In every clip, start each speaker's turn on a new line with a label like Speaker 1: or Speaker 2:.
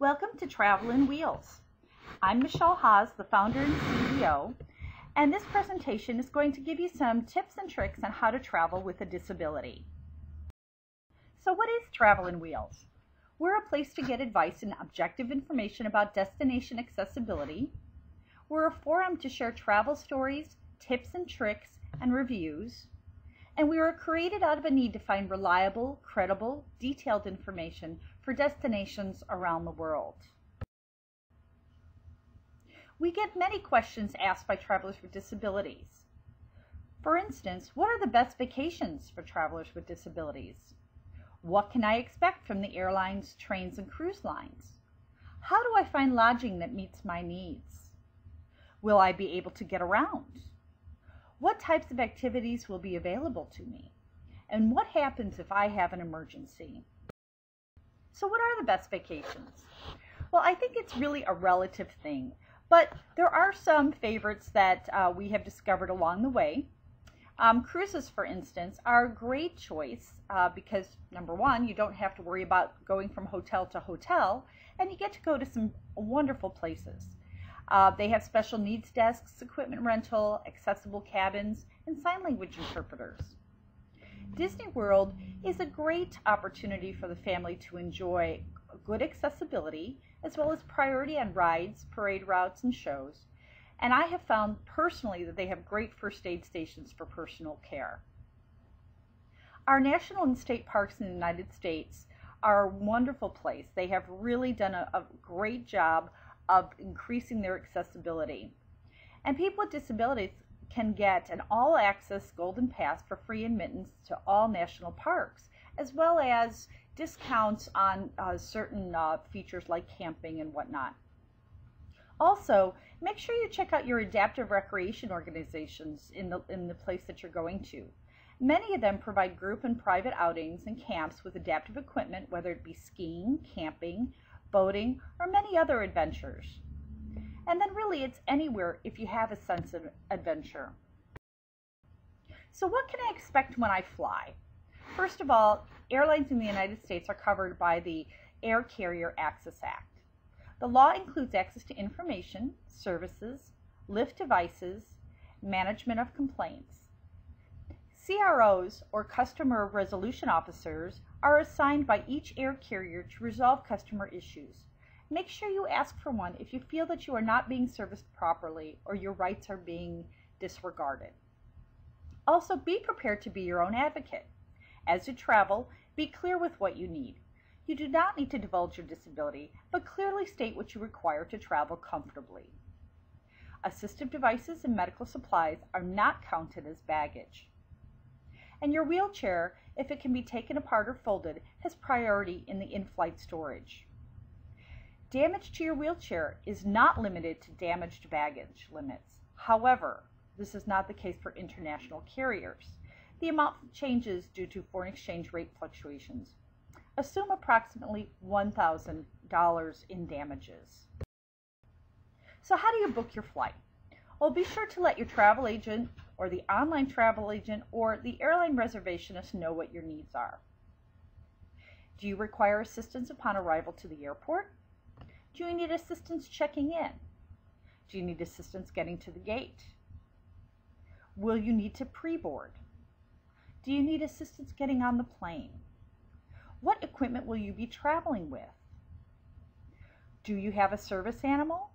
Speaker 1: Welcome to TravelinWheels. I'm Michelle Haas, the founder and CEO, and this presentation is going to give you some tips and tricks on how to travel with a disability. So what is TravelinWheels? We're a place to get advice and objective information about destination accessibility. We're a forum to share travel stories, tips and tricks, and reviews. And we were created out of a need to find reliable, credible, detailed information for destinations around the world. We get many questions asked by travelers with disabilities. For instance, what are the best vacations for travelers with disabilities? What can I expect from the airlines, trains, and cruise lines? How do I find lodging that meets my needs? Will I be able to get around? What types of activities will be available to me? And what happens if I have an emergency? So what are the best vacations? Well, I think it's really a relative thing, but there are some favorites that we have discovered along the way. Cruises, for instance, are a great choice because, number one, you don't have to worry about going from hotel to hotel, and you get to go to some wonderful places. They have special needs desks, equipment rental, accessible cabins, and sign language interpreters. Disney World is a great opportunity for the family to enjoy good accessibility, as well as priority on rides, parade routes, and shows. And I have found personally that they have great first aid stations for personal care. Our national and state parks in the United States are a wonderful place. They have really done a great job of increasing their accessibility. And people with disabilities can get an all-access Golden Pass for free admittance to all national parks, as well as discounts on certain features like camping and whatnot. Also, make sure you check out your adaptive recreation organizations in the place that you're going to. Many of them provide group and private outings and camps with adaptive equipment, whether it be skiing, camping, boating, or many other adventures. And then really it's anywhere if you have a sense of adventure. So what can I expect when I fly? First of all, airlines in the United States are covered by the Air Carrier Access Act. The law includes access to information, services, lift devices, management of complaints. CROs, or Customer Resolution Officers, are assigned by each air carrier to resolve customer issues. Make sure you ask for one if you feel that you are not being serviced properly or your rights are being disregarded. Also, be prepared to be your own advocate. As you travel, be clear with what you need. You do not need to divulge your disability, but clearly state what you require to travel comfortably. Assistive devices and medical supplies are not counted as baggage. And your wheelchair, if it can be taken apart or folded, has priority in the in-flight storage. Damage to your wheelchair is not limited to damaged baggage limits. However, this is not the case for international carriers. The amount changes due to foreign exchange rate fluctuations. Assume approximately $1,000 in damages. So how do you book your flight? Well, be sure to let your travel agent or the online travel agent or the airline reservationist know what your needs are. Do you require assistance upon arrival to the airport? Do you need assistance checking in? Do you need assistance getting to the gate? Will you need to pre-board? Do you need assistance getting on the plane? What equipment will you be traveling with? Do you have a service animal?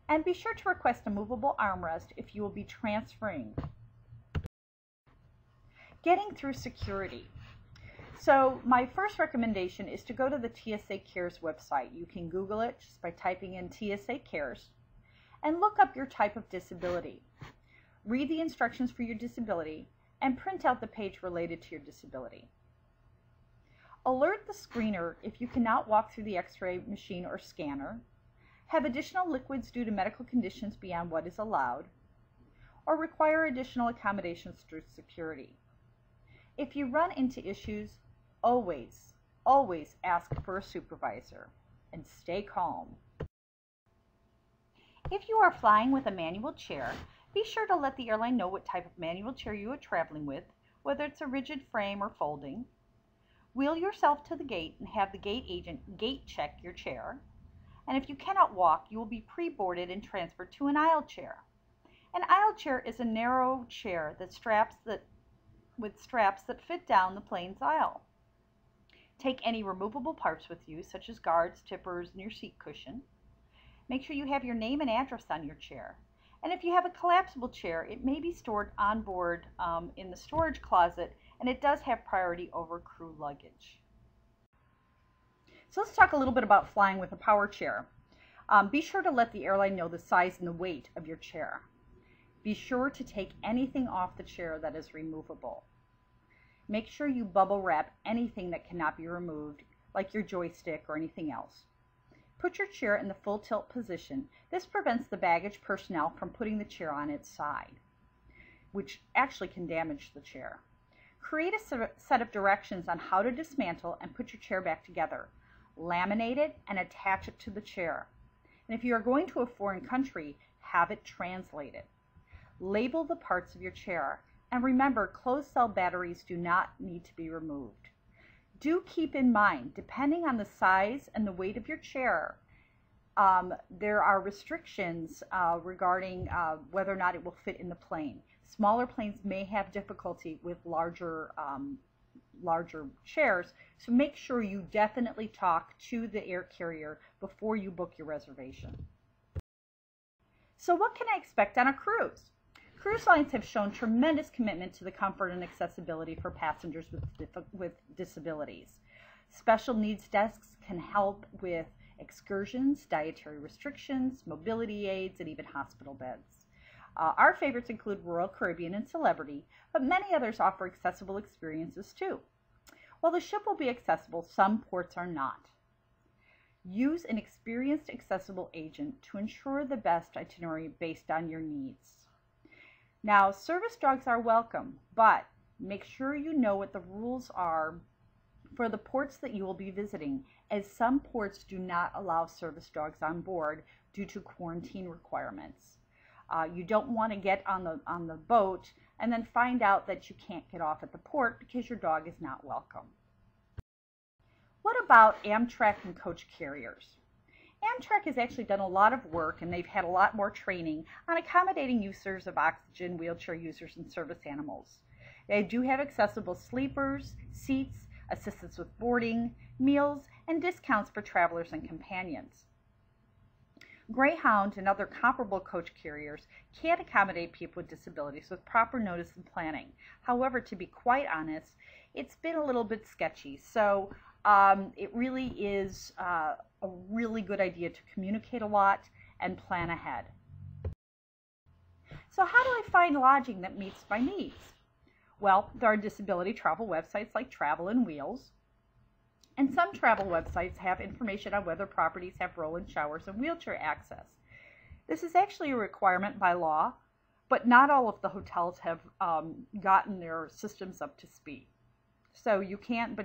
Speaker 1: And be sure to request a movable armrest if you will be transferring. Getting through security. So my first recommendation is to go to the TSA Cares website. You can Google it just by typing in TSA Cares and look up your type of disability. Read the instructions for your disability and print out the page related to your disability. Alert the screener if you cannot walk through the X-ray machine or scanner, have additional liquids due to medical conditions beyond what is allowed, or require additional accommodations through security. If you run into issues, always ask for a supervisor and stay calm. If you are flying with a manual chair, be sure to let the airline know what type of manual chair you are traveling with, whether it's a rigid frame or folding. Wheel yourself to the gate and have the gate agent gate check your chair. And if you cannot walk, you will be pre-boarded and transferred to an aisle chair. An aisle chair is a narrow chair with straps that fit down the plane's aisle. Take any removable parts with you, such as guards, tippers, and your seat cushion. Make sure you have your name and address on your chair. And if you have a collapsible chair, it may be stored on board in the storage closet, and it does have priority over crew luggage. So let's talk a little bit about flying with a power chair. Be sure to let the airline know the size and the weight of your chair. Be sure to take anything off the chair that is removable. Make sure you bubble wrap anything that cannot be removed, like your joystick or anything else. Put your chair in the full tilt position. This prevents the baggage personnel from putting the chair on its side, which actually can damage the chair. Create a set of directions on how to dismantle and put your chair back together. Laminate it and attach it to the chair. And if you are going to a foreign country, have it translated. Label the parts of your chair. And remember, closed cell batteries do not need to be removed. Do keep in mind, depending on the size and the weight of your chair, there are restrictions regarding whether or not it will fit in the plane. Smaller planes may have difficulty with larger chairs, so make sure you definitely talk to the air carrier before you book your reservation. So what can I expect on a cruise? Cruise lines have shown tremendous commitment to the comfort and accessibility for passengers with disabilities. Special needs desks can help with excursions, dietary restrictions, mobility aids, and even hospital beds. Our favorites include Royal Caribbean and Celebrity, but many others offer accessible experiences too. While the ship will be accessible, some ports are not. Use an experienced accessible agent to ensure the best itinerary based on your needs. Now, service dogs are welcome, but make sure you know what the rules are for the ports that you will be visiting, as some ports do not allow service dogs on board due to quarantine requirements. You don't want to get on the boat and then find out that you can't get off at the port because your dog is not welcome. What about Amtrak and coach carriers? Amtrak has actually done a lot of work, and they've had a lot more training on accommodating users of oxygen, wheelchair users, and service animals. They do have accessible sleepers, seats, assistance with boarding, meals, and discounts for travelers and companions. Greyhound and other comparable coach carriers can accommodate people with disabilities with proper notice and planning. However, to be quite honest, it's been a little bit sketchy. So it really is a really good idea to communicate a lot and plan ahead. So how do I find lodging that meets my needs? Well, there are disability travel websites like TravelinWheels, and some travel websites have information on whether properties have roll-in showers and wheelchair access. This is actually a requirement by law, but not all of the hotels have gotten their systems up to speed. So you can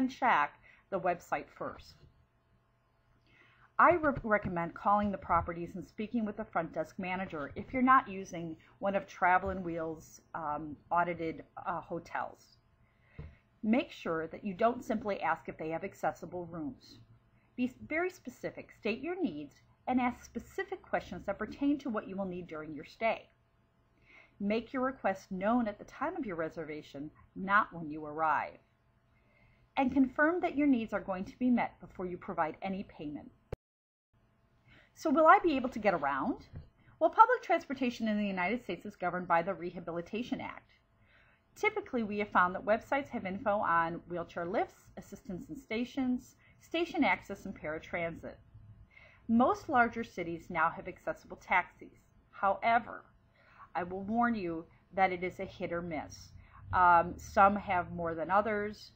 Speaker 1: check the website first. I recommend calling the properties and speaking with the front desk manager if you're not using one of TravelinWheels' audited hotels. Make sure that you don't simply ask if they have accessible rooms. Be very specific, state your needs, and ask specific questions that pertain to what you will need during your stay. Make your request known at the time of your reservation, not when you arrive. And confirm that your needs are going to be met before you provide any payment. So will I be able to get around? Well, public transportation in the United States is governed by the Rehabilitation Act. Typically, we have found that websites have info on wheelchair lifts, assistance in stations, station access, and paratransit. Most larger cities now have accessible taxis. However, I will warn you that it is a hit or miss. Some have more than others.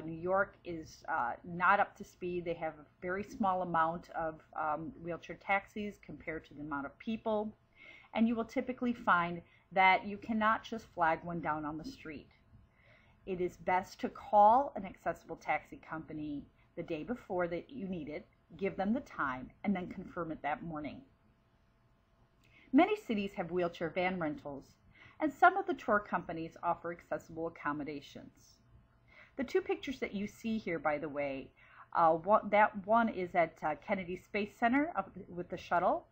Speaker 1: New York is not up to speed. They have a very small amount of wheelchair taxis compared to the amount of people. And you will typically find that you cannot just flag one down on the street. It is best to call an accessible taxi company the day before that you need it, give them the time, and then confirm it that morning. Many cities have wheelchair van rentals, and some of the tour companies offer accessible accommodations. The two pictures that you see here, by the way, that one is at Kennedy Space Center with the shuttle,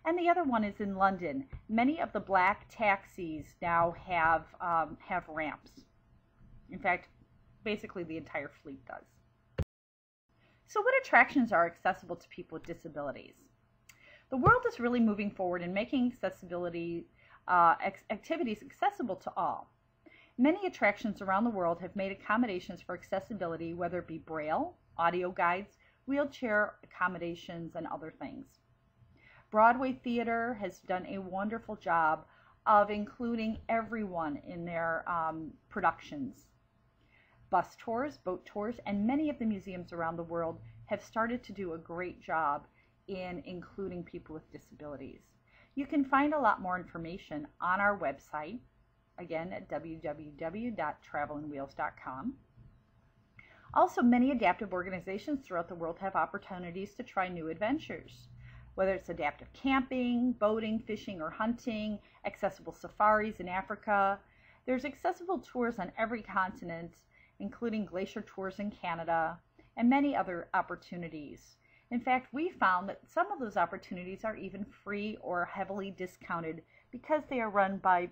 Speaker 1: and the other one is in London. Many of the black taxis now have ramps. In fact, basically the entire fleet does. So what attractions are accessible to people with disabilities? The world is really moving forward in making accessibility activities accessible to all. Many attractions around the world have made accommodations for accessibility, whether it be braille, audio guides, wheelchair accommodations, and other things. Broadway Theater has done a wonderful job of including everyone in their productions. Bus tours, boat tours, and many of the museums around the world have started to do a great job in including people with disabilities. You can find a lot more information on our website, again at www.TravelinWheels.com. Also, many adaptive organizations throughout the world have opportunities to try new adventures. Whether it's adaptive camping, boating, fishing, or hunting, accessible safaris in Africa. There's accessible tours on every continent, including glacier tours in Canada, and many other opportunities. In fact, we found that some of those opportunities are even free or heavily discounted because they are run by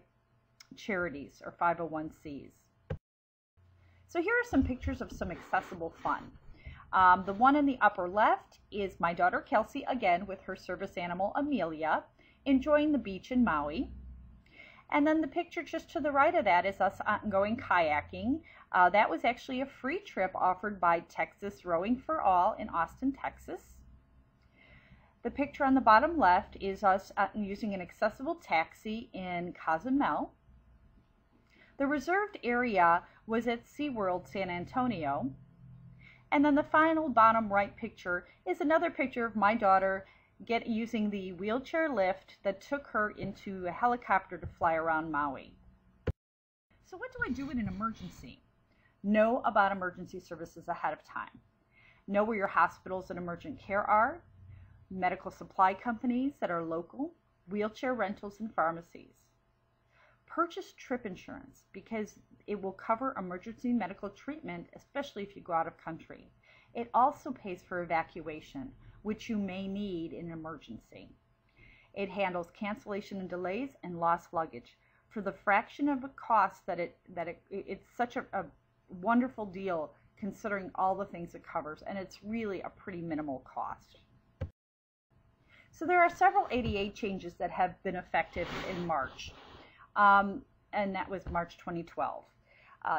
Speaker 1: charities or 501(c)s. So here are some pictures of some accessible fun. The one in the upper left is my daughter Kelsey, again with her service animal Amelia, enjoying the beach in Maui. And then the picture just to the right of that is us going kayaking. That was actually a free trip offered by Texas Rowing for All in Austin, Texas. The picture on the bottom left is us using an accessible taxi in Cozumel. The reserved area was at SeaWorld San Antonio. And then the final bottom right picture is another picture of my daughter using the wheelchair lift that took her into a helicopter to fly around Maui. So what do I do in an emergency? Know about emergency services ahead of time. Know where your hospitals and emergent care are, medical supply companies that are local, wheelchair rentals, and pharmacies. Purchase trip insurance because it will cover emergency medical treatment, especially if you go out of country. It also pays for evacuation, which you may need in an emergency. It handles cancellation and delays and lost luggage for the fraction of a cost it's such a wonderful deal considering all the things it covers, and it's really a pretty minimal cost. So there are several ADA changes that have been effective in March. And that was March 2012.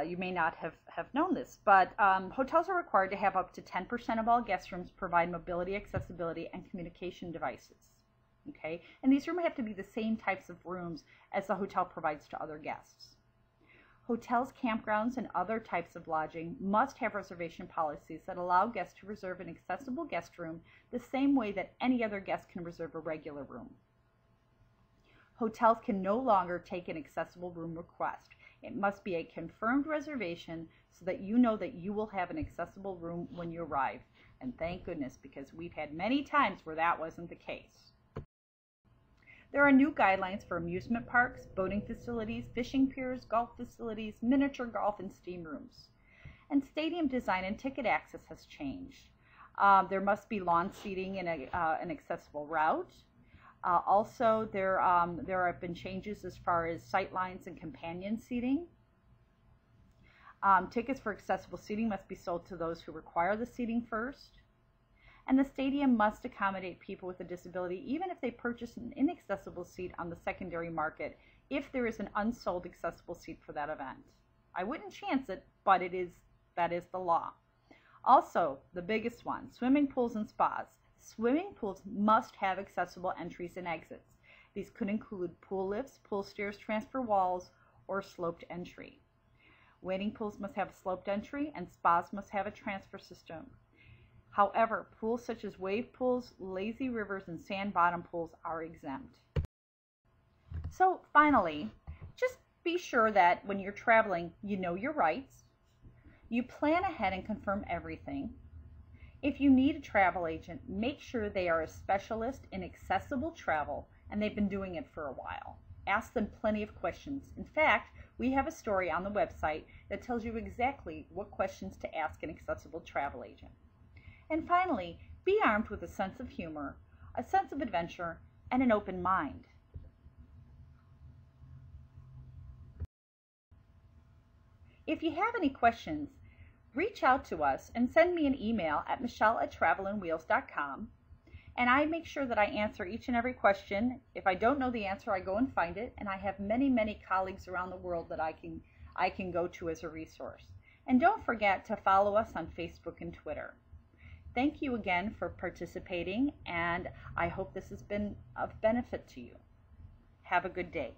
Speaker 1: You may not have known this, but hotels are required to have up to 10% of all guest rooms provide mobility, accessibility, and communication devices. Okay, and these rooms have to be the same types of rooms as the hotel provides to other guests. Hotels, campgrounds, and other types of lodging must have reservation policies that allow guests to reserve an accessible guest room the same way that any other guest can reserve a regular room. Hotels can no longer take an accessible room request. It must be a confirmed reservation so that you know that you will have an accessible room when you arrive. And thank goodness, because we've had many times where that wasn't the case. There are new guidelines for amusement parks, boating facilities, fishing piers, golf facilities, miniature golf, and steam rooms. And stadium design and ticket access has changed. There must be lawn seating in an accessible route. Also, there have been changes as far as sight lines and companion seating. Tickets for accessible seating must be sold to those who require the seating first. And the stadium must accommodate people with a disability even if they purchase an inaccessible seat on the secondary market if there is an unsold accessible seat for that event. I wouldn't chance it, but that is the law. Also, the biggest one, swimming pools and spas. Swimming pools must have accessible entries and exits. These could include pool lifts, pool stairs, transfer walls, or sloped entry. Wading pools must have a sloped entry, and spas must have a transfer system. However, pools such as wave pools, lazy rivers, and sand bottom pools are exempt. So finally, just be sure that when you're traveling, you know your rights, you plan ahead and confirm everything. If you need a travel agent, make sure they are a specialist in accessible travel and they've been doing it for a while. Ask them plenty of questions. In fact, we have a story on the website that tells you exactly what questions to ask an accessible travel agent. And finally, be armed with a sense of humor, a sense of adventure, and an open mind. If you have any questions, reach out to us and send me an email at michelle@TravelinWheels.com, and I make sure that I answer each and every question. If I don't know the answer, I go and find it, and I have many, many colleagues around the world that I can go to as a resource. And don't forget to follow us on Facebook and Twitter. Thank you again for participating, and I hope this has been of benefit to you. Have a good day.